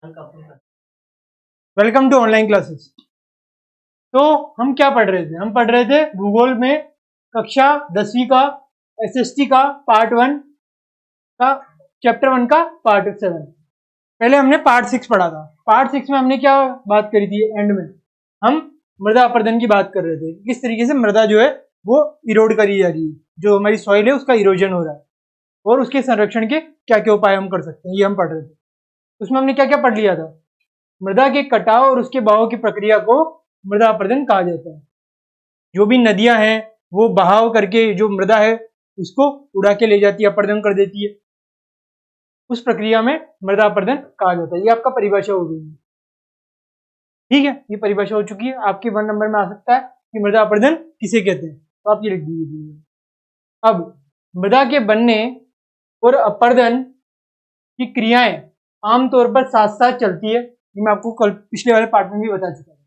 Welcome to online classes. तो हम क्या पढ़ रहे थे? हम पढ़ रहे थे भूगोल में कक्षा 10वीं का एसएसटी का पार्ट 1 का चैप्टर 1 का पार्ट 7। पहले हमने पार्ट 6 पढ़ा था। पार्ट 6 में हमने क्या बात करी थी? एंड में हम मृदा अपरदन की बात कर रहे थे, किस तरीके से मृदा जो है वो इरोड करी जा रही है, जो हमारी सॉइल है उसका इरोजन हो रहा है और उसके संरक्षण के क्या क्या उपाय हम कर सकते हैं, ये हम पढ़ रहे थे। उसमें हमने क्या क्या पढ़ लिया था? मृदा के कटाव और उसके बहाव की प्रक्रिया को मृदा अपरदन कहा जाता है। जो भी नदियां हैं वो बहाव करके जो मृदा है उसको उड़ा के ले जाती है, अपरदन कर देती है, उस प्रक्रिया में मृदा अपरदन कहा जाता है। ये आपका परिभाषा हो गई है, ठीक है। ये परिभाषा हो चुकी है, आपके 1 नंबर में आ सकता है कि मृदा अपरदन किसे कहते हैं, तो आप ये लिख दीजिए। अब मृदा के बनने और अपरदन की क्रियाएं आमतौर पर साथ साथ चलती है, ये मैं आपको कल पिछले वाले पार्ट में भी बता चुका हूं,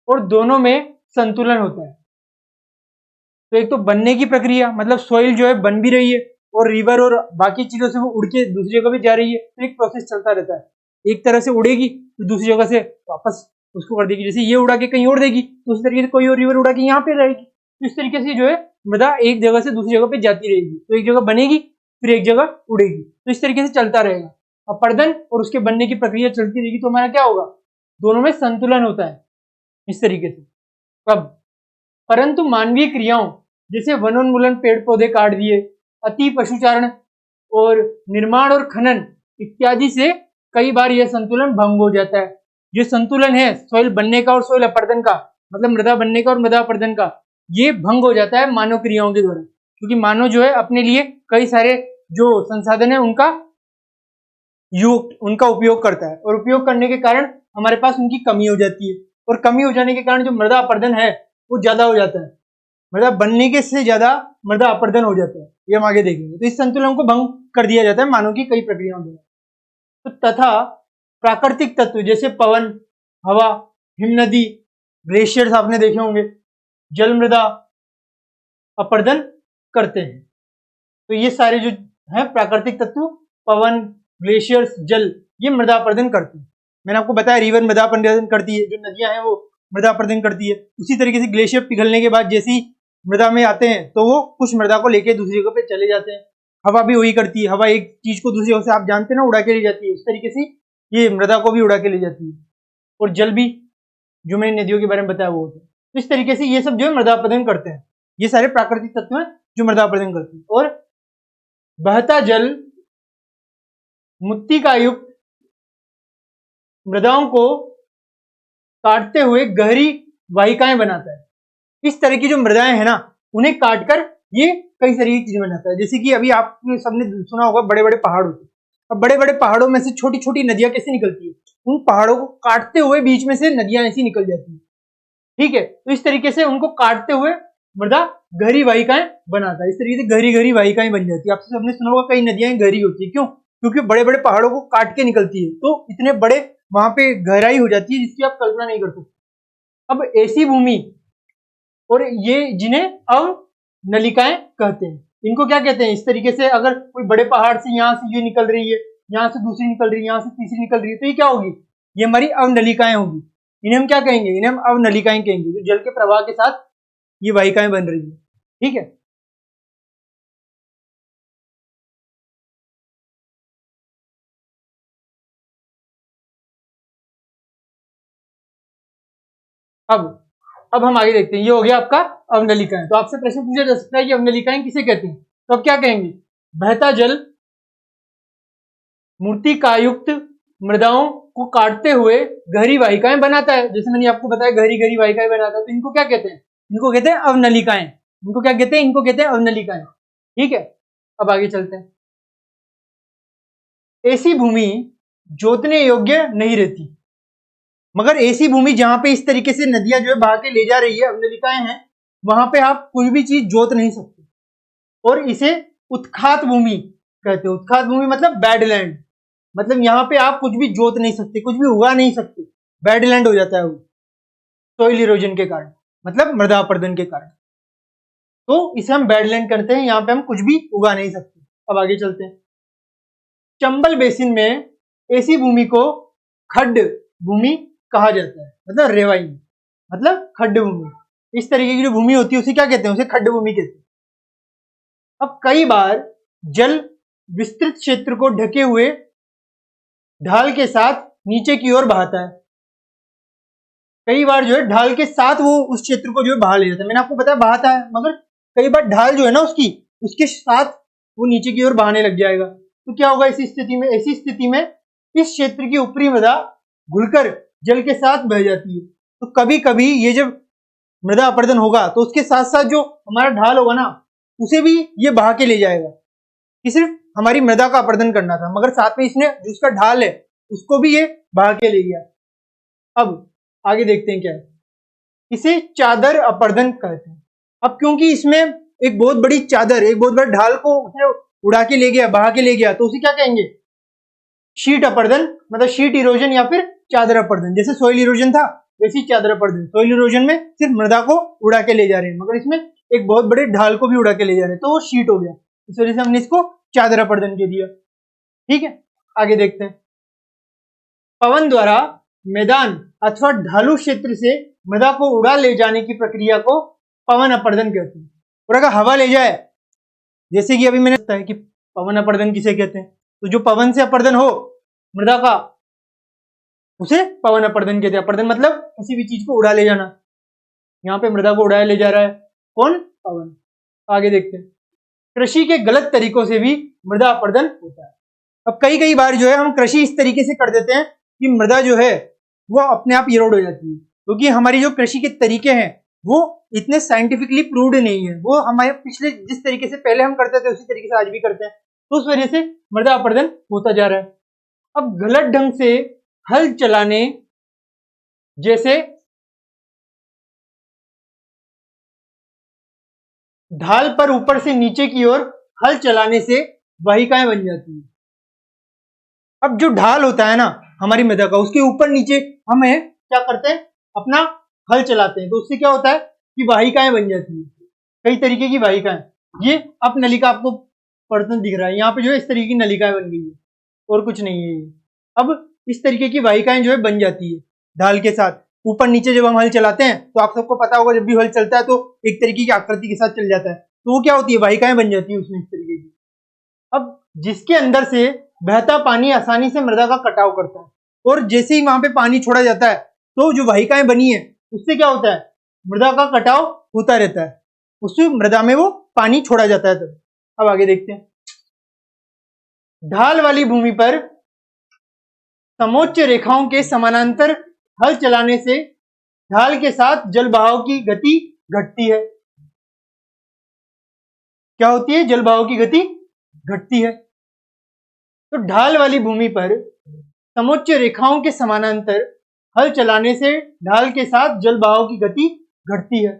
और दोनों में संतुलन होता है। तो एक तो बनने की प्रक्रिया, मतलब सॉइल जो है बन भी रही है और रिवर और बाकी चीजों से वो उड़ के दूसरी जगह भी जा रही है, तो एक प्रोसेस चलता रहता है। एक तरह से उड़ेगी तो दूसरी जगह से वापस उसको कर देगी, जैसे ये उड़ा के कहीं और देगी तो उसी तरीके से कोई और रिवर उड़ा के यहाँ पे रहेगी। तो इस तरीके से जो है मृदा एक जगह से दूसरी जगह पे जाती रहेगी, तो एक जगह बनेगी फिर एक जगह उड़ेगी, तो इस तरीके से चलता रहेगा। अपरदन और उसके बनने की प्रक्रिया चलती रहेगी तो हमारा क्या होगा? दोनों में संतुलन होता है इस तरीके से। कब? परंतु मानवीय क्रियाओं जैसे वनोन्मूलन, पेड़ पौधे काट दिए, अति पशुचारण और निर्माण और खनन इत्यादि से कई बार यह संतुलन भंग हो जाता है। जो संतुलन है सॉइल बनने का और सॉइल अपरदन का, मतलब मृदा बनने का और मृदा अपरदन का, ये भंग हो जाता है मानव क्रियाओं के द्वारा, क्योंकि मानव जो है अपने लिए कई सारे जो संसाधन है उनका उपयोग करता है, और उपयोग करने के कारण हमारे पास उनकी कमी हो जाती है, और कमी हो जाने के कारण जो मृदा अपरदन है वो ज्यादा हो जाता है। मृदा बनने के से ज्यादा मृदा अपरदन हो जाता है, ये हम आगे देखेंगे। तो इस संतुलन को भंग कर दिया जाता है मानव की कई प्रक्रियाओं द्वारा। तो तथा प्राकृतिक तत्व जैसे पवन, हवा, हिमनदी, ग्लेशियर्स आपने देखे होंगे, जल मृदा अपरदन करते हैं। तो ये सारे जो है प्राकृतिक तत्व, पवन, ग्लेशियर्स, जल, ये मृदा अपरदन करते हैं। मैंने आपको बताया रिवर मृदा अपरदन करती है, जो नदियां हैं वो मृदा अपरदन करती है। उसी तरीके से ग्लेशियर पिघलने के बाद जैसे ही मृदा में आते हैं तो वो कुछ मृदा को लेके दूसरी जगह पे चले जाते हैं। हवा भी वही करती है, हवा एक चीज को दूसरी जगह से, आप जानते हैं ना, उड़ा के ले जाती है, उस तरीके से ये मृदा को भी उड़ा के ले जाती है। और जल भी, जो मैंने नदियों के बारे में बताया वो होता है। तो इस तरीके से ये सब जो है मृदा अपरदन करते हैं। ये सारे प्राकृतिक तत्व हैं जो मृदा अपरदन करते हैं। और बहता जल मुक्ति का युक्त मृदाओं को काटते हुए गहरी वाहिकाएं बनाता है। इस तरह की जो मृदाएं हैं ना, उन्हें काटकर ये कई सारी चीजें बनाता है। जैसे कि अभी आपने सबने सुना होगा बड़े बड़े पहाड़ होते हैं, अब बड़े बड़े पहाड़ों में से छोटी छोटी नदियां कैसे निकलती है? उन पहाड़ों को काटते हुए बीच में से नदियां ऐसी निकल जाती है, ठीक है। तो इस तरीके से उनको काटते हुए मृदा गहरी वाहिकाएं बनाता है। इस तरीके से गहरी गहरी वाहिकाएं बन जाती है। आपसे सबने सुना होगा कई नदियां गहरी होती है, क्यों? क्योंकि बड़े बड़े पहाड़ों को काट के निकलती है, तो इतने बड़े वहां पे गहराई हो जाती है जिसकी आप कल्पना नहीं कर सकते। अब ऐसी भूमि और ये जिन्हें अवनलिकाएं कहते हैं, इनको क्या कहते हैं? इस तरीके से अगर कोई बड़े पहाड़ से यहाँ से ये निकल रही है, यहाँ से दूसरी निकल रही है, यहाँ से तीसरी निकल रही है, तो ये क्या होगी? ये हमारी अवनलिकाएं होगी। इन्हें हम क्या कहेंगे? इन्हें हम अवनलिकाएं कहेंगे, जो जल के प्रवाह के साथ ये वाहिकाएं बन रही है, ठीक है। अब हम आगे देखते हैं। ये हो गया आपका अवनलिकाएं। तो आपसे प्रश्न पूछा जा सकता है कि अवनलिकाएं किसे कहते हैं? तो अब क्या कहेंगे? बहता जल मूर्तिकायुक्त मृदाओं को काटते हुए गहरी वाहिकाएं बनाता है। जैसे मैंने आपको बताया गहरी गहरी वाहिकाएं बनाता है, तो इनको क्या कहते हैं? इनको कहते हैं अवनलिकाएं। इनको क्या कहते हैं? इनको कहते हैं अवनलिकाएं, ठीक है। अब आगे चलते हैं। ऐसी भूमि जोतने योग्य नहीं रहती, मगर ऐसी भूमि जहां पे इस तरीके से नदियां जो है बहा के ले जा रही है, अवनलिकाएं हैं, वहां पे आप कोई भी चीज जोत नहीं सकते, और इसे उत्खात भूमि कहते हैं। उत्खात भूमि मतलब बैडलैंड, मतलब यहाँ पे आप कुछ भी जोत नहीं सकते, कुछ भी उगा नहीं सकते, बैडलैंड हो जाता है वो सॉइल इरोजन के कारण, मतलब मृदा अपरदन के कारण। तो इसे हम बैडलैंड करते हैं, यहाँ पे हम कुछ भी उगा नहीं सकते। अब आगे चलते हैं। चंबल बेसिन में ऐसी भूमि को खड्ड भूमि कहा जाता है, मतलब रेवाइन मतलब खड्ड भूमि। इस तरीके की जो भूमि होती है उसे क्या कहते हैं, उसे खड्ड भूमि कहते हैं। अब कई बार जल विस्तृत क्षेत्र को ढके हुए ढाल के साथ नीचे की ओर बहाता है। कई बार जो है ढाल के साथ वो उस क्षेत्र को जो है बहा ले जाता है। मैंने आपको बताया बहाता है, मगर कई बार ढाल जो है ना उसके साथ वो नीचे की ओर बहाने लग जाएगा। तो क्या होगा ऐसी स्थिति में इस क्षेत्र की ऊपरी मृदा घुलकर जल के साथ बह जाती है। तो कभी कभी ये जब मृदा अपर्दन होगा तो उसके साथ साथ जो हमारा ढाल होगा ना उसे भी ये बहा के ले जाएगा, कि सिर्फ हमारी मृदा का अपर्दन करना था, मगर साथ में इसने जो उसका ढाल है उसको भी ये बहा के ले गया। अब आगे देखते हैं क्या है। इसे चादर अपर्दन कहते हैं। अब क्योंकि इसमें एक बहुत बड़ी चादर, एक बहुत बड़ा ढाल को उसने उड़ा के ले गया, बहा के ले गया, तो उसे क्या कहेंगे, शीट अपर्दन, मतलब शीट इरोजन या फिर चादर अपर्दन। जैसे सोइल इरोजन था वैसी चादर अपर्दन। सोइल इरोजन में सिर्फ मृदा को उड़ा के ले जा रहे हैं, मगर इसमें एक बहुत बड़े ढाल को भी उड़ा के ले जा रहे हैं, तो वो शीट हो गया। इस वजह से हमने इसको चादर अपर्दन कह दिया। ठीक है, आगे देखते हैं। पवन द्वारा मैदान अथवा ढालू क्षेत्र से मृदा को उड़ा ले जाने की प्रक्रिया को पवन अपर्दन कहते हैं। और अगर हवा ले जाए, जैसे कि अभी मैंने बताया कि पवन अपर्दन किसे कहते हैं, तो जो पवन से अपर्दन हो मृदा का उसे पवन अपर्दन कहते हैं। अपर्दन मतलब किसी भी चीज को उड़ा ले जाना। यहाँ पे मृदा को उड़ाया ले जा रहा है कौन, पवन। आगे देखते हैं। कृषि के गलत तरीकों से भी मृदा अपर्दन होता है। अब कई बार जो है हम कृषि इस तरीके से कर देते हैं कि मृदा जो है वो अपने आप इरोड हो जाती है, क्योंकि हमारी जो कृषि के तरीके हैं वो इतने साइंटिफिकली प्रूव्ड नहीं है। वो हमारे पिछले जिस तरीके से पहले हम करते थे उसी तरीके से आज भी करते हैं, तो उस वजह से मृदा अपर्दन होता जा रहा है। अब गलत ढंग से हल चलाने, जैसे ढाल पर ऊपर से नीचे की ओर हल चलाने से वाहिकाएं बन जाती है। अब जो ढाल होता है ना हमारी मृदा का, उसके ऊपर नीचे हमें क्या करते हैं, अपना हल चलाते हैं, तो उससे क्या होता है कि वाहिकाएं बन जाती है। कई तरीके की वाहिकाएं, ये अब नलिका आपको पर्सन दिख रहा है, यहाँ पे जो है इस तरीके की नलिकाएं बन गई है और कुछ नहीं है। अब इस तरीके की वाहिकाएं जो है बन जाती है ढाल के साथ। ऊपर नीचे जब हम हल चलाते हैं तो आप सबको पता होगा, जब भी हल चलता है तो एक तरीके की आकृति के साथ चल जाता है, तो वो क्या होती है, वाहिकाएं बन जाती है उसमें इस तरीके की। अब जिसके अंदर से बहता पानी आसानी से मृदा का कटाव करता है, और जैसे ही वहां पे पानी छोड़ा जाता है तो जो वाहिकाएं बनी है उससे क्या होता है, मृदा का कटाव होता रहता है, उससे मृदा में वो पानी छोड़ा जाता है तब। अब आगे देखते हैं। ढाल वाली भूमि पर समोच्च रेखाओं के समानांतर हल चलाने से ढाल के साथ जल बहाव की गति घटती है। क्या होती है, जल बहाव की गति घटती है। तो ढाल वाली भूमि पर समोच्च रेखाओं के समानांतर हल चलाने से ढाल के साथ जल बहाव की गति घटती है।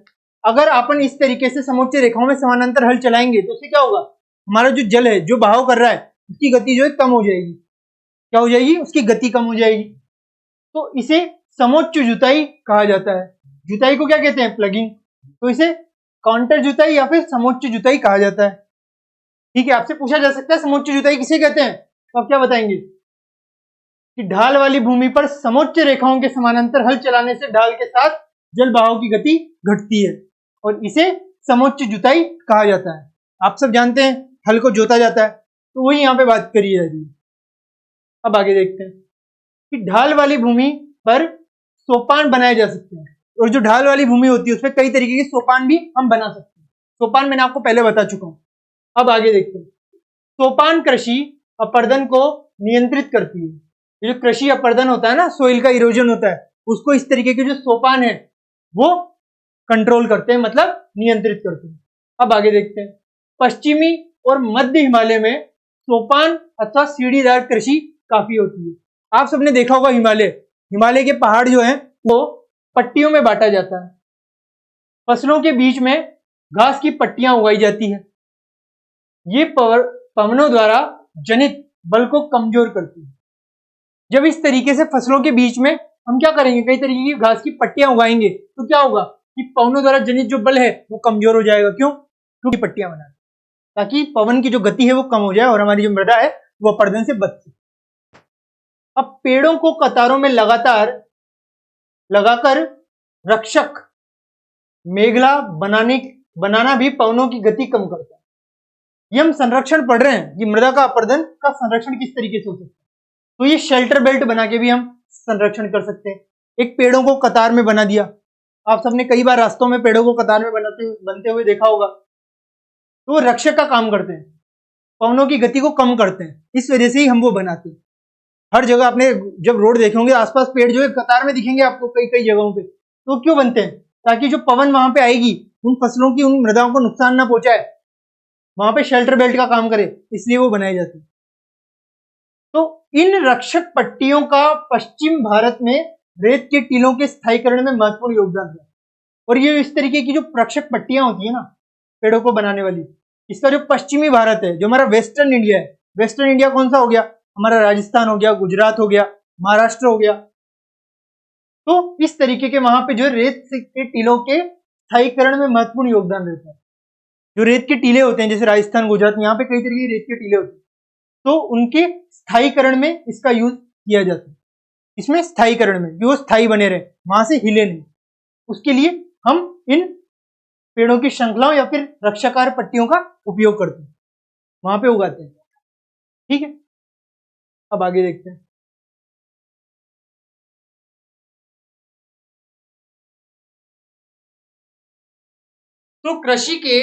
अगर अपन इस तरीके से समोच्च रेखाओं में समानांतर हल चलाएंगे तो उससे क्या होगा, हमारा जो जल है जो बहाव कर रहा है उसकी गति जो है कम हो जाएगी। क्या हो जाएगी, उसकी गति कम हो जाएगी। तो इसे समोच्च जुताई कहा जाता है। जुताई को क्या कहते हैं, प्लगिंग। तो इसे काउंटर जुताई या फिर समोच्च जुताई कहा जाता है। ठीक है, आपसे पूछा जा सकता है समोच्च जुताई किसे कहते हैं, तो आप क्या बताएंगे कि ढाल वाली भूमि पर समोच्च रेखाओं के समानांतर हल चलाने से ढाल के साथ जल बहाव की गति घटती है और इसे समोच्च जुताई कहा जाता है। आप सब जानते हैं हल को जोता जाता है, तो वही यहाँ पे बात करी है। अब आगे देखते हैं कि ढाल वाली भूमि पर सोपान बनाए जा सकते हैं, और जो ढाल वाली भूमि होती है उसमें कई तरीके के सोपान भी हम बना सकते हैं। सोपान मैंने आपको पहले बता चुका हूं। अब आगे देखते हैं। सोपान कृषि अपर्दन को नियंत्रित करती है। ये जो कृषि अपर्दन होता है ना, सोइल का इरोजन होता है, उसको इस तरीके के जो सोपान है वो कंट्रोल करते हैं, मतलब नियंत्रित करते हैं। अब आगे देखते हैं। पश्चिमी और मध्य हिमालय में सोपान अथवा सीढ़ीदार कृषि काफी होती है। आप सबने देखा होगा हिमालय के पहाड़ जो है वो पट्टियों में बांटा जाता है। फसलों के बीच में घास की पट्टियां उगाई जाती है। ये पवनों द्वारा जनित बल को कमजोर करती है। जब इस तरीके से फसलों के बीच में हम क्या करेंगे, कई तरीके की घास की पट्टियां उगाएंगे, तो क्या होगा कि पवनों द्वारा जनित जो बल है वो कमजोर हो जाएगा। क्यों, क्योंकि पट्टियां बना, ताकि पवन की जो गति है वो कम हो जाए और हमारी जो मृदा है वो अपर्दन से बच सके। अब पेड़ों को कतारों में लगातार लगाकर रक्षक मेखला बनाना भी पवनों की गति कम करता है। ये हम संरक्षण पढ़ रहे हैं कि मृदा का अपरदन का संरक्षण किस तरीके से हो सकता है। तो ये शेल्टर बेल्ट बना के भी हम संरक्षण कर सकते हैं। एक पेड़ों को कतार में बना दिया, आप सबने कई बार रास्तों में पेड़ों को कतार में बनते हुए देखा होगा। तो वो रक्षक का काम करते हैं, पवनों की गति को कम करते हैं, इस वजह से ही हम वो बनाते हैं। हर जगह आपने जब रोड देखे होंगे आसपास पेड़ जो है कतार में दिखेंगे आपको कई कई जगहों पे। तो क्यों बनते हैं? ताकि जो पवन वहां पे आएगी उन फसलों की, उन मृदाओं को नुकसान ना पहुंचाए, वहां पे शेल्टर बेल्ट का काम करे, इसलिए वो बनाए जाते हैं। तो इन रक्षक पट्टियों का पश्चिम भारत में रेत के टीलों के स्थायीकरण में महत्वपूर्ण योगदान है। और ये इस तरीके की जो रक्षक पट्टियां होती है ना पेड़ों को बनाने वाली, इसका जो पश्चिमी भारत है, जो हमारा वेस्टर्न इंडिया है, वेस्टर्न इंडिया कौन सा हो गया? हमारा राजस्थान हो गया, गुजरात हो गया, महाराष्ट्र हो गया। तो इस तरीके के वहां पे जो रेत के टीलों के स्थायीकरण में महत्वपूर्ण योगदान रहता है। जो रेत के टीले होते हैं जैसे राजस्थान, गुजरात, यहाँ पे कई तरीके के रेत के टीले होते हैं, तो उनके स्थायीकरण में इसका यूज किया जाता है। इसमें स्थायीकरण में जो स्थायी बने रहे, वहां से हिले नहीं, उसके लिए हम इन पेड़ों की श्रृंखलाओं या फिर रक्षाकार पट्टियों का उपयोग करते हैं, वहां पे उगाते हैं। ठीक है, अब आगे देखते हैं। तो कृषि के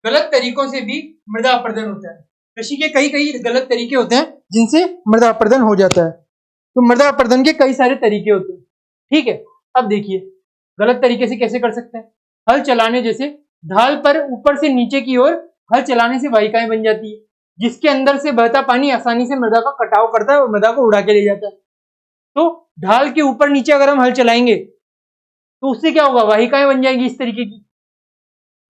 गलत तरीकों से भी मृदा अपरदन होता है। कृषि के कई कई गलत तरीके होते हैं जिनसे मृदा अपरदन हो जाता है। तो मृदा अपरदन के कई सारे तरीके होते हैं। ठीक है, अब देखिए गलत तरीके से कैसे कर सकते हैं। हल चलाने, जैसे ढाल पर ऊपर से नीचे की ओर हल चलाने से वाहिकाएं बन जाती है, जिसके अंदर से बहता पानी आसानी से मृदा का कटाव करता है और मृदा को उड़ा के ले जाता है। तो ढाल के ऊपर नीचे अगर हम हल चलाएंगे तो उससे क्या होगा? वाहिकाएं बन जाएगी, इस तरीके की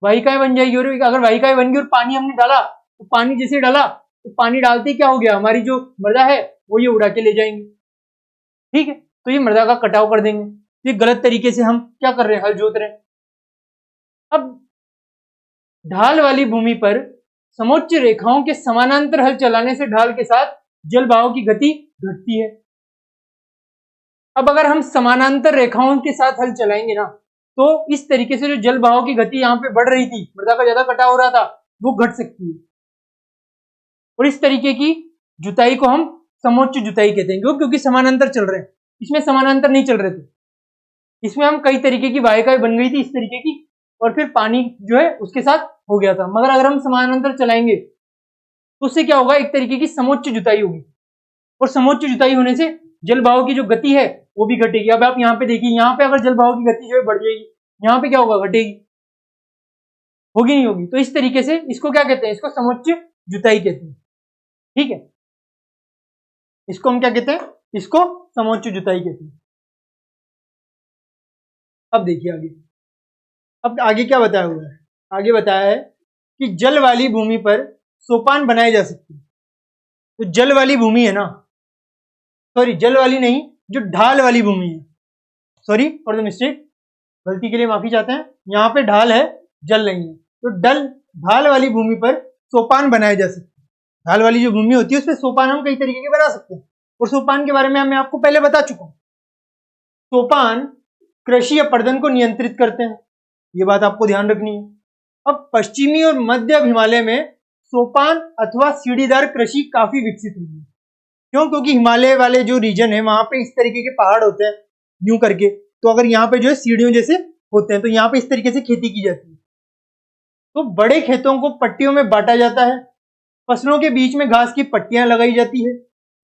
वाहिकाएं बन जाएगी। और अगर वाहिकाएं बन गई और पानी हमने डाला, तो पानी जैसे डाला तो पानी डालते ही क्या हो गया? हमारी जो मृदा है वो ये उड़ा के ले जाएंगे। ठीक है, तो ये मृदा का कटाव कर देंगे। ये गलत तरीके से हम क्या कर रहे हैं? हल जोत रहे हैं। अब ढाल वाली भूमि पर समोच्च रेखाओं के समानांतर हल चलाने से ढाल के साथ जल बहाव की गति घटती है। अब अगर हम समानांतर रेखाओं के साथ हल चलाएंगे ना, तो इस तरीके से जो जल बहाव की गति यहाँ पे बढ़ रही थी, मृदा का ज्यादा कटाव हो रहा था, वो घट सकती है। और इस तरीके की जुताई को हम समोच्च जुताई कहते हैं। क्योंकि समानांतर चल रहे हैं, इसमें समानांतर नहीं चल रहे थे, इसमें हम कई तरीके की वाहिकाएं बन गई थी इस तरीके की, और फिर पानी जो है उसके साथ हो गया था। मगर अगर हम समानांतर चलाएंगे तो उससे क्या होगा? एक तरीके की समोच्च जुताई होगी, और समोच्च जुताई होने से जल बहाव की जो गति है वो भी घटेगी। अब आप यहाँ पे देखिए, यहाँ पे अगर जल बहाव की गति जो है बढ़ जाएगी, यहाँ पे क्या होगा? घटेगी, होगी नहीं होगी। तो इस तरीके से इसको क्या कहते हैं? इसको समोच्च जुताई कहते हैं। ठीक है, इसको हम क्या कहते हैं? इसको समोच्च जुताई कहते हैं। अब देखिए आगे, अब आगे क्या बताया हुआ है? आगे बताया है कि जल वाली भूमि पर सोपान बनाए जा सकते हैं। तो जल वाली भूमि है ना, सॉरी जल वाली नहीं, जो ढाल वाली भूमि है, सॉरी फॉर द मिस्टेक, गलती के लिए माफी चाहते हैं। यहाँ पे ढाल है, जल नहीं है। तो ढाल वाली भूमि पर सोपान बनाए जा सकते हैं। ढाल वाली जो भूमि होती है उसमें सोपान हम कई तरीके के बना सकते हैं, और सोपान के बारे में मैं आपको पहले बता चुका हूं। सोपान कृषि अपरदन को नियंत्रित करते हैं, ये बात आपको ध्यान रखनी है। अब पश्चिमी और मध्य हिमालय में सोपान अथवा सीढ़ीदार कृषि काफी विकसित हुई है। क्यों? क्योंकि हिमालय वाले जो रीजन है वहां पे इस तरीके के पहाड़ होते हैं यूं करके, तो अगर यहाँ पे जो है सीढ़ियों जैसे होते हैं, तो यहाँ पे इस तरीके से खेती की जाती है। तो बड़े खेतों को पट्टियों में बांटा जाता है, फसलों के बीच में घास की पट्टियां लगाई जाती है।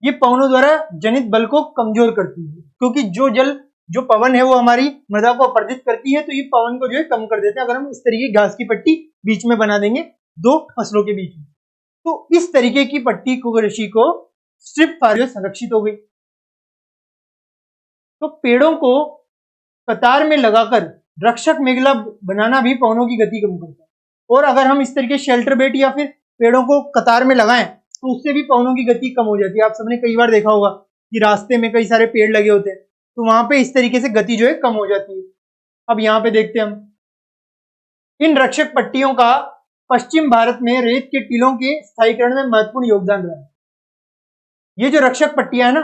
ये पवनों द्वारा जनित बल को कमजोर करती है, क्योंकि जो पवन है वो हमारी मृदा को अपरदित करती है, तो ये पवन को जो है कम कर देते हैं अगर हम इस तरीके की घास की पट्टी बीच में बना देंगे दो फसलों के बीच में। तो इस तरीके की पट्टी को कृषि को स्ट्रिप फॉरेस्ट संरक्षित हो गई। तो पेड़ों को कतार में लगाकर रक्षक मेखला बनाना भी पवनों की गति कम करता है। और अगर हम इस तरीके शेल्टर बेट या फिर पेड़ों को कतार में लगाएं तो उससे भी पवनों की गति कम हो जाती है। आप सबने कई बार देखा होगा कि रास्ते में कई सारे पेड़ लगे होते हैं, तो वहां पे इस तरीके से गति जो है कम हो जाती है। अब यहाँ पे देखते हैं हम, इन रक्षक पट्टियों का पश्चिम भारत में रेत के टीलों के स्थायीकरण में महत्वपूर्ण योगदान रहा है। ये जो रक्षक पट्टियां है ना,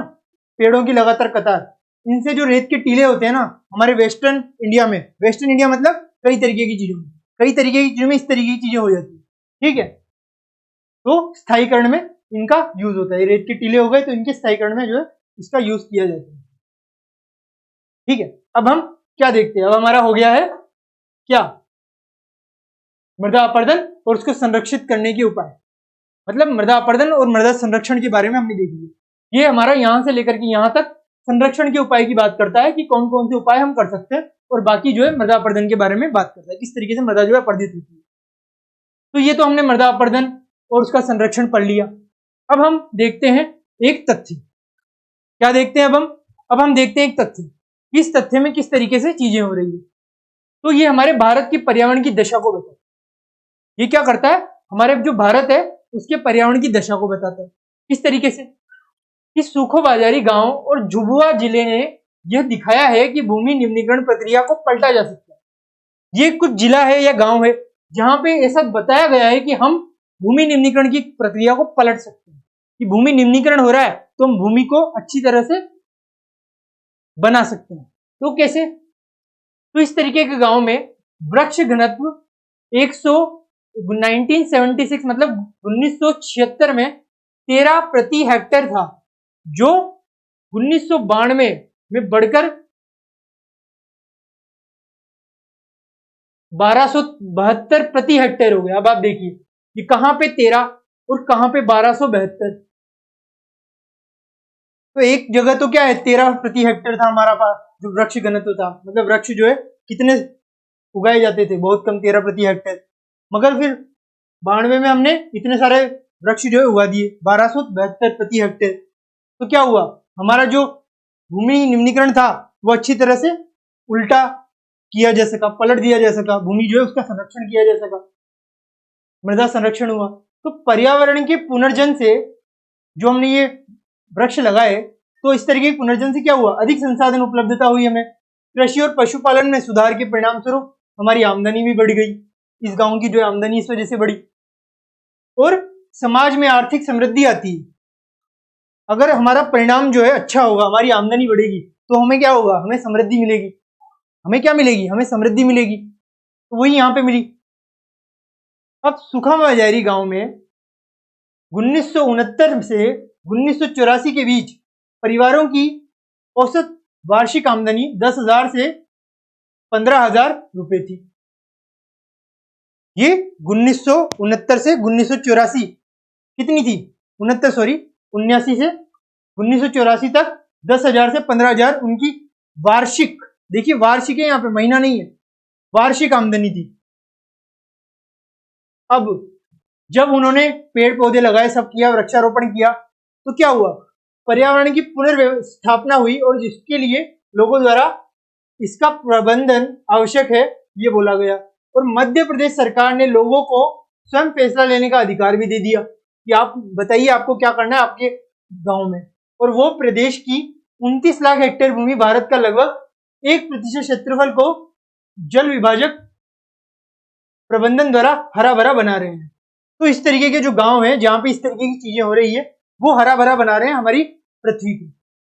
पेड़ों की लगातार कतार, इनसे जो रेत के टीले होते हैं ना हमारे वेस्टर्न इंडिया में, वेस्टर्न इंडिया मतलब कई तरीके की चीजों में, कई तरीके की चीजों में इस तरीके की चीजें हो जाती है, ठीक है। तो स्थायीकरण में इनका यूज होता है, रेत के टीले हो गए तो इनके स्थायीकरण में जो है इसका यूज किया जाता है, ठीक है। अब हम क्या देखते हैं, अब हमारा हो गया है क्या, मृदा अपरदन और उसको संरक्षित करने के उपाय, मतलब मृदा अपरदन और मृदा संरक्षण के बारे में हमने देख लिया। ये हमारा यहां से लेकर के यहां तक संरक्षण के उपाय की बात करता है कि कौन कौन से उपाय हम कर सकते हैं, और बाकी जो है मृदा अपरदन के बारे में बात करता है, किस तरीके से मृदा जो है अपरदित होती है। तो ये तो हमने मृदा अपरदन और उसका संरक्षण पढ़ लिया। अब हम देखते हैं एक तथ्य, क्या देखते हैं अब हम देखते हैं एक तथ्य, इस तथ्य में किस तरीके से चीजें हो रही है। तो ये हमारे भारत की पर्यावरण की दशा को बताता है, ये क्या करता है, हमारे जो भारत है उसके पर्यावरण की दशा को बताता है। किस तरीके से, कि सूखो बाजारी गांव और झुबुआ जिले ने यह दिखाया है कि भूमि निम्नीकरण प्रक्रिया को पलटा जा सकता है। ये कुछ जिला है या गांव है जहां पे ऐसा बताया गया है कि हम भूमि निम्नीकरण की प्रक्रिया को पलट सकते हैं, कि भूमि निम्नीकरण हो रहा है तो हम भूमि को अच्छी तरह से बना सकते हैं। तो कैसे, तो इस तरीके के गांव में वृक्ष घनत्व 1976 मतलब 1976 में 13 प्रति हेक्टेयर था, जो 1992 में बढ़कर 1272 प्रति हेक्टेयर हो गया। अब आप देखिए कि कहां पे 13 और कहां पे 1272, तो एक जगह तो क्या है 13 प्रति हेक्टेयर था हमारा पास जो वृक्ष घनत्व था, मतलब वृक्ष जो है कितने उगाए जाते थे, बहुत कम 13 प्रति हेक्टेयर, मगर फिर 92 में हमने इतने सारे वृक्ष जो है उगा दिए 1272 प्रति हेक्टेयर। तो क्या हुआ, हमारा जो भूमि निम्नीकरण था वो अच्छी तरह से उल्टा किया जा सका, पलट दिया जा सका, भूमि जो है उसका संरक्षण किया जा सका, मृदा संरक्षण हुआ। तो पर्यावरण के पुनर्जन से जो हमने ये वृक्ष लगाए, तो इस तरीके के पुनर्जन से क्या हुआ, अधिक संसाधन उपलब्धता हुई हमें, कृषि और पशुपालन में सुधार के परिणाम स्वरूप हमारी आमदनी भी बढ़ गई, इस गांव की जो आमदनी इस वजह से बढ़ी, और समाज में आर्थिक समृद्धि आती है। अगर हमारा परिणाम जो है अच्छा होगा, हमारी आमदनी बढ़ेगी, तो हमें क्या होगा, हमें समृद्धि मिलेगी, हमें क्या मिलेगी, हमें समृद्धि मिलेगी। तो वही यहां पे मिली। अब सुखा बाजारी गांव में 1969 से 1984 के बीच परिवारों की औसत वार्षिक आमदनी 10,000 से 15,000 रुपए थी। ये 1969 से 1984 कितनी थी, 79 से 1984 तक 10,000 से 15,000 उनकी वार्षिक, देखिए वार्षिक है, यहाँ पे महीना नहीं है, वार्षिक आमदनी थी। अब जब उन्होंने पेड़ पौधे लगाए, सब किया, वृक्षारोपण किया, तो क्या हुआ, पर्यावरण की पुनर्व्यवस्थापना हुई, और जिसके लिए लोगों द्वारा इसका प्रबंधन आवश्यक है ये बोला गया। और मध्य प्रदेश सरकार ने लोगों को स्वयं फैसला लेने का अधिकार भी दे दिया कि आप बताइए आपको क्या करना है आपके गांव में। और वो प्रदेश की 29 लाख हेक्टेयर भूमि, भारत का लगभग 1% क्षेत्रफल को जल विभाजक प्रबंधन द्वारा हरा भरा बना रहे हैं। तो इस तरीके के जो गांव हैं जहां पे इस तरीके की चीजें हो रही है, वो हरा भरा बना रहे हैं हमारी पृथ्वी को,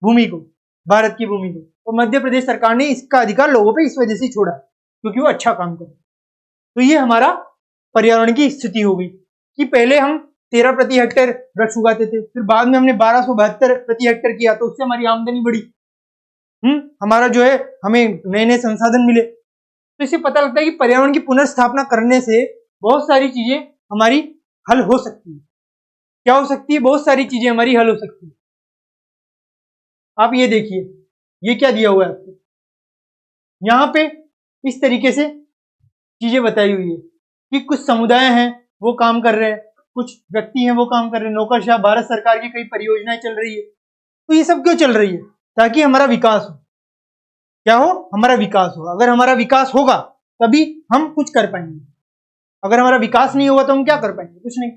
भूमि को, भारत की भूमि को। और मध्य प्रदेश सरकार ने इसका अधिकार लोगों पे इस वजह से छोड़ा क्योंकि वो अच्छा काम करे। तो ये हमारा पर्यावरण की स्थिति हो गई कि पहले हम 13 प्रति हेक्टेयर वृक्ष उगाते थे, फिर बाद में हमने 1272 प्रति हेक्टेयर किया, तो उससे हमारी आमदनी बढ़ी, हमारा जो है हमें नए नए संसाधन मिले। तो इससे पता लगता है कि पर्यावरण की पुनर्स्थापना करने से बहुत सारी चीजें हमारी हल हो सकती है। क्या हो सकती है, बहुत सारी चीजें हमारी हल हो सकती है। आप ये देखिए, ये क्या दिया हुआ है आपको, यहाँ पे इस तरीके से चीजें बताई हुई है कि कुछ समुदाय हैं वो काम कर रहे हैं, कुछ व्यक्ति हैं वो काम कर रहे हैं, नौकरशाह, भारत सरकार की कई परियोजनाएं चल रही है। तो ये सब क्यों चल रही है, ताकि हमारा विकास हो, क्या हो, हमारा विकास हो। अगर हमारा विकास होगा तभी हम कुछ कर पाएंगे, अगर हमारा विकास नहीं होगा तो हम क्या कर पाएंगे, कुछ नहीं।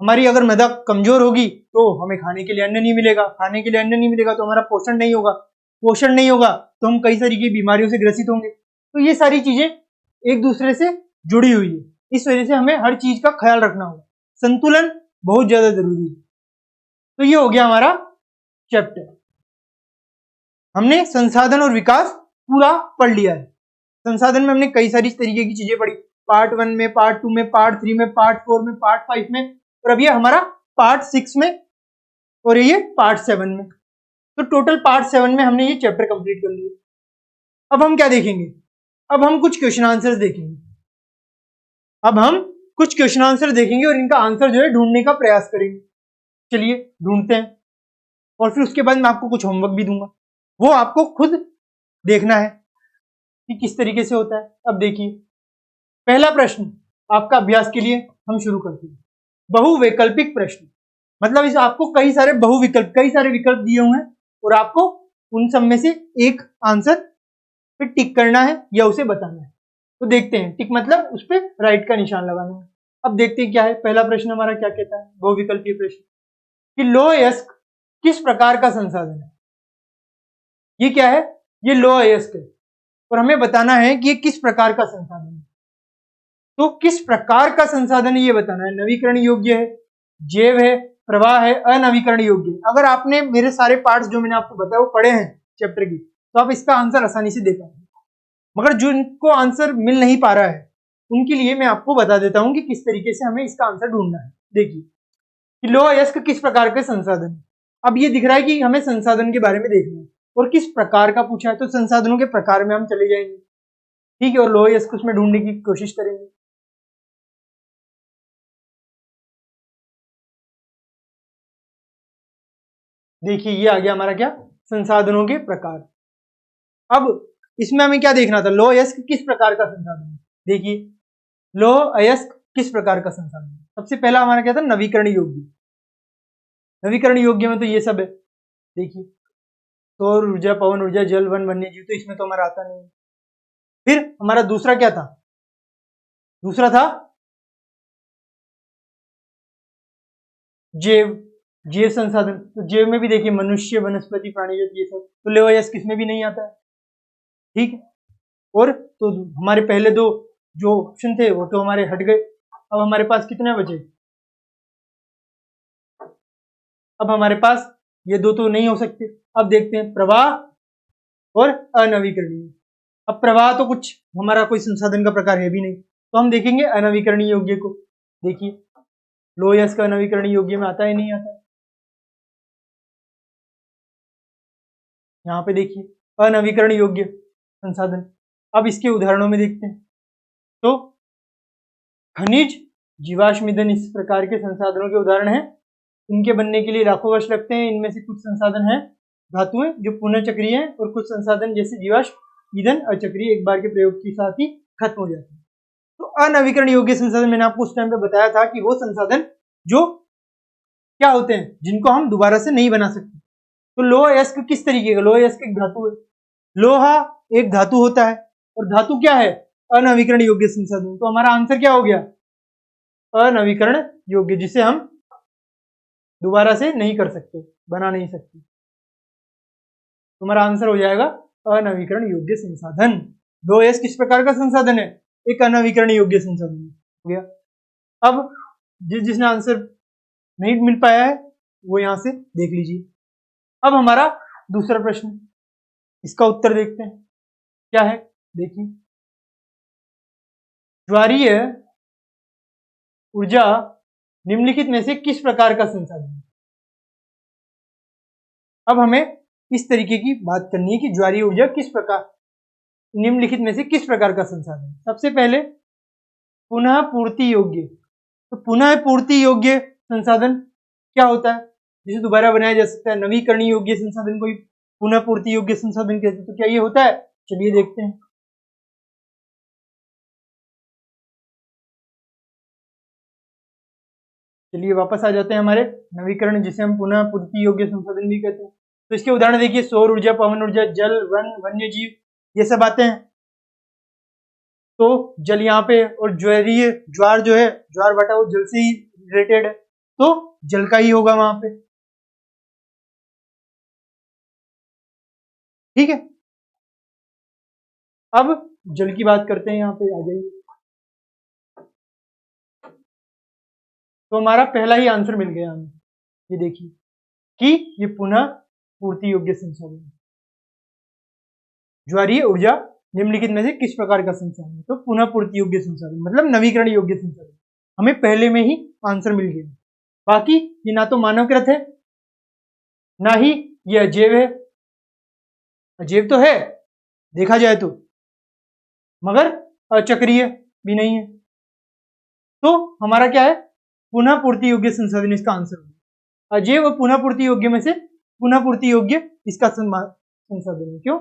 हमारी अगर मृदा कमजोर होगी तो हमें खाने के लिए अन्न नहीं मिलेगा, खाने के लिए अन्न नहीं मिलेगा तो हमारा पोषण नहीं होगा, पोषण नहीं होगा तो हम कई तरीके की बीमारियों से ग्रसित होंगे। तो ये सारी चीजें एक दूसरे से जुड़ी हुई है, इस वजह से हमें हर चीज का ख्याल रखना होगा, संतुलन बहुत ज्यादा जरूरी है। तो ये हो गया हमारा चैप्टर। हमने संसाधन और विकास पूरा पढ़ लिया है। संसाधन में हमने कई सारी तरीके की चीजें पढ़ी, पार्ट 1 में, पार्ट 2 में, पार्ट 3 में, पार्ट 4 में, पार्ट 5 में, और अब ये हमारा पार्ट 6 में और ये पार्ट 7 में। तो टोटल पार्ट 7 में हमने ये चैप्टर कंप्लीट कर लिया। अब हम क्या देखेंगे? अब हम कुछ क्वेश्चन आंसर्स देखेंगे। अब हम कुछ क्वेश्चन आंसर देखेंगे और इनका आंसर जो है ढूंढने का प्रयास करेंगे। चलिए ढूंढते हैं, और फिर उसके बाद मैं आपको कुछ होमवर्क भी दूंगा, वो आपको खुद देखना है कि किस तरीके से होता है। अब देखिए, पहला प्रश्न आपका अभ्यास के लिए हम शुरू करते हैं। बहुवैकल्पिक प्रश्न, मतलब इस आपको कई सारे विकल्प दिए हुए हैं और आपको उन सब में से एक आंसर पे टिक करना है या उसे बताना है। तो देखते हैं, टिक मतलब उस पर राइट का निशान लगाना है। अब देखते हैं क्या है। पहला प्रश्न हमारा क्या कहता है, बहुविकल्पीय प्रश्न, कि लौह अयस्क किस प्रकार का संसाधन है। ये क्या है? ये लौह अयस्क है और हमें बताना है कि ये किस प्रकार का संसाधन है। तो किस प्रकार का संसाधन है ये बताना है। नवीकरण योग्य है, जैव है, प्रवाह है, अनवीकरण योग्य है। अगर आपने मेरे सारे पार्ट्स जो मैंने आपको बताया वो पढ़े हैं चैप्टर की, तो आप इसका आंसर आसानी से दे पाएंगे। मगर जिनको आंसर मिल नहीं पा रहा है उनके लिए मैं आपको बता देता हूं कि किस तरीके से हमें इसका आंसर ढूंढना है। देखिए कि लौह अयस्क किस प्रकार के संसाधन है। अब ये दिख रहा है कि हमें संसाधन के बारे में देखना है और किस प्रकार का पूछा है, तो संसाधनों के प्रकार में हम चले जाएंगे, ठीक है, और लौह अयस्क उसमें ढूंढने की कोशिश करेंगे। देखिए ये आ गया हमारा क्या, संसाधनों के प्रकार। अब इसमें हमें क्या देखना था, लौह अयस्क किस प्रकार का संसाधन है। देखिए लौह अयस्क किस प्रकार का संसाधन है। सबसे पहला हमारा क्या था, नवीकरण योग्य। नवीकरण योग्य में तो ये सब है, देखिए सौर ऊर्जा, पवन ऊर्जा, जल, वन, वन्य जीव, तो इसमें तो हमारा आता नहीं है। फिर हमारा दूसरा क्या था, दूसरा था जैव, जैव संसाधन। तो जैव में भी देखिए मनुष्य, वनस्पति, प्राणी, ये सब, तो लौह अयस्क किसमें भी नहीं आता है, ठीक है। और तो हमारे पहले दो जो ऑप्शन थे वो तो हमारे हट गए। अब हमारे पास कितने बचे, अब हमारे पास ये दो तो नहीं हो सकते। अब देखते हैं प्रवाह और अनवीकरणीय। अब प्रवाह तो कुछ हमारा कोई संसाधन का प्रकार है भी नहीं, तो हम देखेंगे अनवीकरणीय योग्य को। देखिए लौह अयस्क अनवीकरणीय योग्य में आता है, नहीं आता है। यहाँ पे देखिए अनवीकरण योग्य संसाधन। अब इसके उदाहरणों में देखते हैं, तो खनिज, जीवाश्म ईंधन इस प्रकार के संसाधनों के उदाहरण हैं। इनके बनने के लिए लाखों वर्ष लगते हैं। इनमें से कुछ संसाधन हैं धातुएं जो पुनः चक्रीय हैं, और कुछ संसाधन जैसे जीवाश्म ईंधन अचक्रीय, एक बार के प्रयोग के साथ ही खत्म हो जाते हैं। तो अनवीकरण योग्य संसाधन मैंने आपको उस टाइम पे बताया था कि वो संसाधन जो क्या होते हैं, जिनको हम दोबारा से नहीं बना सकते। तो लोहा अयस्क किस तरीके का, लोहा अयस्क एक धातु है, लोहा एक धातु होता है, और धातु क्या है, अनवीकरण योग्य संसाधन। तो हमारा आंसर क्या हो गया, अनवीकरण योग्य, जिसे हम दोबारा से नहीं कर सकते, बना नहीं सकते। तुम्हारा आंसर हो जाएगा अनवीकरण योग्य संसाधन। दो एस किस प्रकार का संसाधन है, एक अनवीकरण योग्य संसाधन हो गया। अब जिसने आंसर नहीं मिल पाया है वो यहां से देख लीजिए। अब हमारा दूसरा प्रश्न, इसका उत्तर देखते हैं क्या है। देखिए ज्वारीय ऊर्जा निम्नलिखित में से किस प्रकार का संसाधन है। अब हमें इस तरीके की बात करनी है कि ज्वारीय ऊर्जा किस प्रकार, निम्नलिखित में से किस प्रकार का संसाधन। सबसे पहले पुनः पूर्ति योग्य। तो पुनः पूर्ति योग्य संसाधन क्या होता है, जिसे दोबारा बनाया जा सकता है। नवीकरणीय योग्य संसाधन को पुनः पूर्ति योग्य संसाधन कहते हैं। तो क्या ये होता है, चलिए देखते हैं। चलिए वापस आ जाते हैं हमारे नवीकरण, जिसे हम पुनः पूर्ति योग्य संसाधन भी कहते हैं। तो इसके उदाहरण देखिए, सौर ऊर्जा, पवन ऊर्जा, जल, वन, वन्य जीव, ये सब आते हैं। तो जल यहाँ पे, और ज्वारीय, ज्वार जो है, ज्वार भाटा, वो जल से ही रिलेटेड है, तो जल का ही होगा वहां पे, ठीक है। अब जल की बात करते हैं, यहाँ पे आ जाइए। तो हमारा पहला ही आंसर मिल गया हमें, ये देखिए कि ये पुनः पूर्ति योग्य संसाधन। ज्वारीय ऊर्जा निम्नलिखित में से किस प्रकार का संसाधन है? तो पुनः पूर्ति योग्य संसाधन मतलब नवीकरण योग्य संसाधन। हमें पहले में ही आंसर मिल गया। बाकी ये ना तो मानवकृत है, ना ही ये अजैव है। अजैव तो है देखा जाए तो, मगर अचक्रीय भी नहीं है। तो हमारा क्या है? पुनः पूर्ति योग्य संसाधन इसका आंसर होगा। अजैव और पुनः पूर्ति योग्य में से पुनः पूर्ति योग्य इसका संसाधन है। क्यों?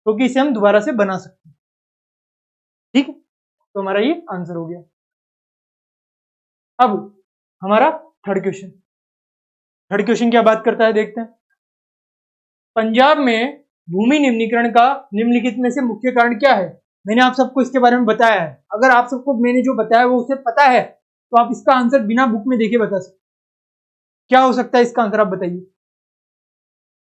क्योंकि इसे हम दोबारा से बना सकते हैं। ठीक है, तो हमारा ये आंसर हो गया। अब हमारा थर्ड क्वेश्चन। थर्ड क्वेश्चन क्या बात करता है देखते हैं। पंजाब में भूमि निम्नीकरण का निम्नलिखित में से मुख्य कारण क्या है? मैंने आप सबको इसके बारे में बताया है। अगर आप सबको मैंने जो बताया वो उसे पता है तो आप इसका आंसर बिना बुक में देखे बता सकते। क्या हो सकता है इसका आंसर? आप बताइए।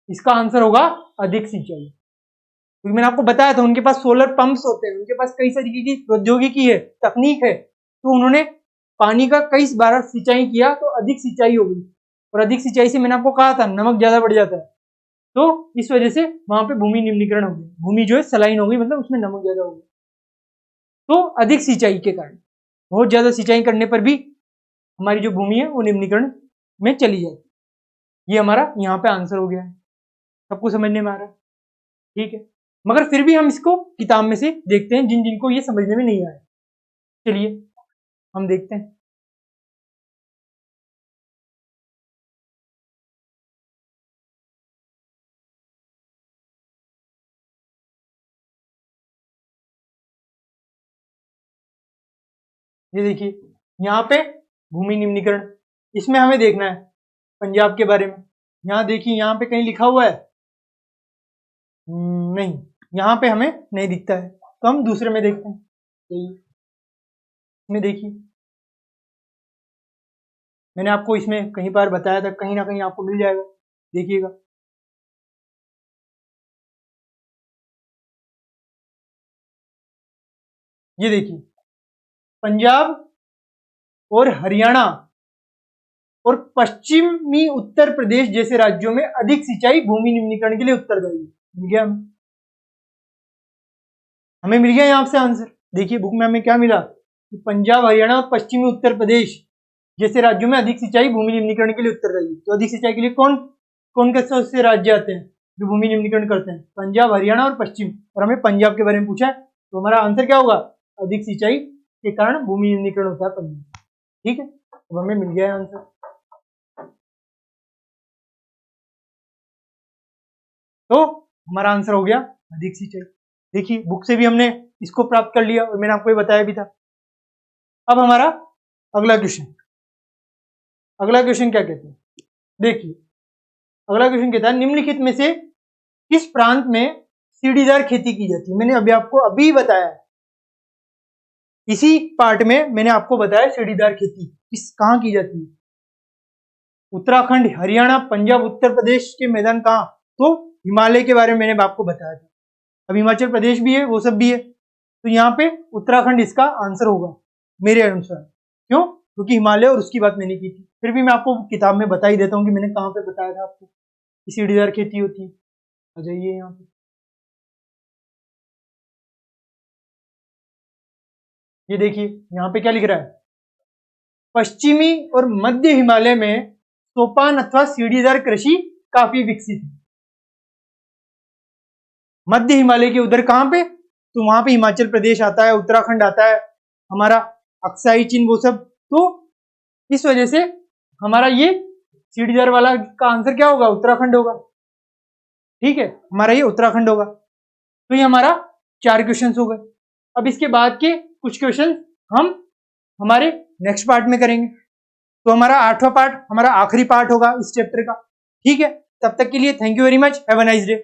इसका आंसर होगा अधिक सिंचाई। क्योंकि मैंने आपको बताया था उनके पास सोलर पंप्स होते हैं, उनके पास कई तरीके की प्रौद्योगिकी है, तकनीक है, तो उन्होंने पानी का कई बार सिंचाई किया तो अधिक सिंचाई हो गई। और अधिक सिंचाई से मैंने आपको कहा था नमक ज्यादा बढ़ जाता है, तो इस वजह से वहां पे भूमि निम्नीकरण हो गई। भूमि जो है सलाइन हो गई, मतलब उसमें नमक ज्यादा हो गया। तो अधिक सिंचाई के कारण, बहुत ज्यादा सिंचाई करने पर भी हमारी जो भूमि है वो निम्नीकरण में चली जाती। ये हमारा यहाँ पे आंसर हो गया है। सबको समझने में आ रहा है? ठीक है, मगर फिर भी हम इसको किताब में से देखते हैं जिन जिनको ये समझने में नहीं आया। चलिए हम देखते हैं। ये देखिए यहाँ पे भूमि निम्नीकरण, इसमें हमें देखना है पंजाब के बारे में। यहाँ देखिए यहाँ पे कहीं लिखा हुआ है? नहीं, यहाँ पे हमें नहीं दिखता है, तो हम दूसरे में देखते हैं। इसमें देखिए मैंने आपको इसमें कहीं बार बताया था, कहीं ना कहीं आपको मिल जाएगा, देखिएगा। ये देखिए पंजाब और हरियाणा और पश्चिमी उत्तर प्रदेश जैसे राज्यों में अधिक सिंचाई भूमि निम्नीकरण के लिए उत्तरदायी है। मिल गया हमें मिल गया यहाँ से आंसर। देखिए बुक में हमें क्या मिला कि पंजाब, हरियाणा और पश्चिमी उत्तर प्रदेश जैसे राज्यों में अधिक सिंचाई भूमि निम्नीकरण के लिए उत्तरदायी है। तो अधिक सिंचाई के लिए कौन कौन से राज्य आते हैं जो भूमि निम्नीकरण करते हैं? पंजाब, हरियाणा और पश्चिम। और हमें पंजाब के बारे में पूछा है, तो हमारा आंसर क्या होगा? अधिक सिंचाई के कारण भूमि निम्नीकरण होता है पंजाब। ठीक है, अब हमें मिल गया आंसर। तो हमारा आंसर हो गया अधिक सिंचाई। देखिए बुक से भी हमने इसको प्राप्त कर लिया और मैंने आपको ये बताया भी था। अब हमारा अगला क्वेश्चन, अगला क्वेश्चन क्या कहते हैं? देखिए अगला क्वेश्चन कहता है निम्नलिखित में से किस प्रांत में सीढ़ीदार खेती की जाती है? मैंने अभी आपको अभी बताया है, इसी पार्ट में मैंने आपको बताया सीढ़ीदार खेती किस कहाँ की जाती है। उत्तराखंड, हरियाणा, पंजाब, उत्तर प्रदेश के मैदान कहाँ? तो हिमालय के बारे में मैंने आपको बताया था। अब हिमाचल प्रदेश भी है, वो सब भी है, तो यहाँ पे उत्तराखंड इसका आंसर होगा मेरे अनुसार। क्यों? क्योंकि हिमालय और उसकी बात मैंने की थी। फिर भी मैं आपको किताब में बता ही देता हूँ कि मैंने कहाँ पे बताया था आपको कि सीढ़ीदार खेती होती है। आ जाइए यहाँ पे, ये देखिए यहाँ पे क्या लिख रहा है? पश्चिमी और मध्य हिमालय में सोपान अथवा सीढ़ीदार कृषि काफी विकसित है। मध्य हिमालय के उधर कहां पे? तो वहां पे हिमाचल प्रदेश आता है, उत्तराखंड आता है, हमारा अक्साई चीन वो सब। तो इस वजह से हमारा ये सीढ़ीदार वाला का आंसर क्या होगा? उत्तराखंड होगा। ठीक है, हमारा ये उत्तराखंड होगा। तो ये हमारा 4 क्वेश्चन हो गए। अब इसके बाद के कुछ क्वेश्चन हम हमारे नेक्स्ट पार्ट में करेंगे। तो हमारा 8वां पार्ट हमारा आखिरी पार्ट होगा इस चैप्टर का। ठीक है, तब तक के लिए thank you very much, have a nice day.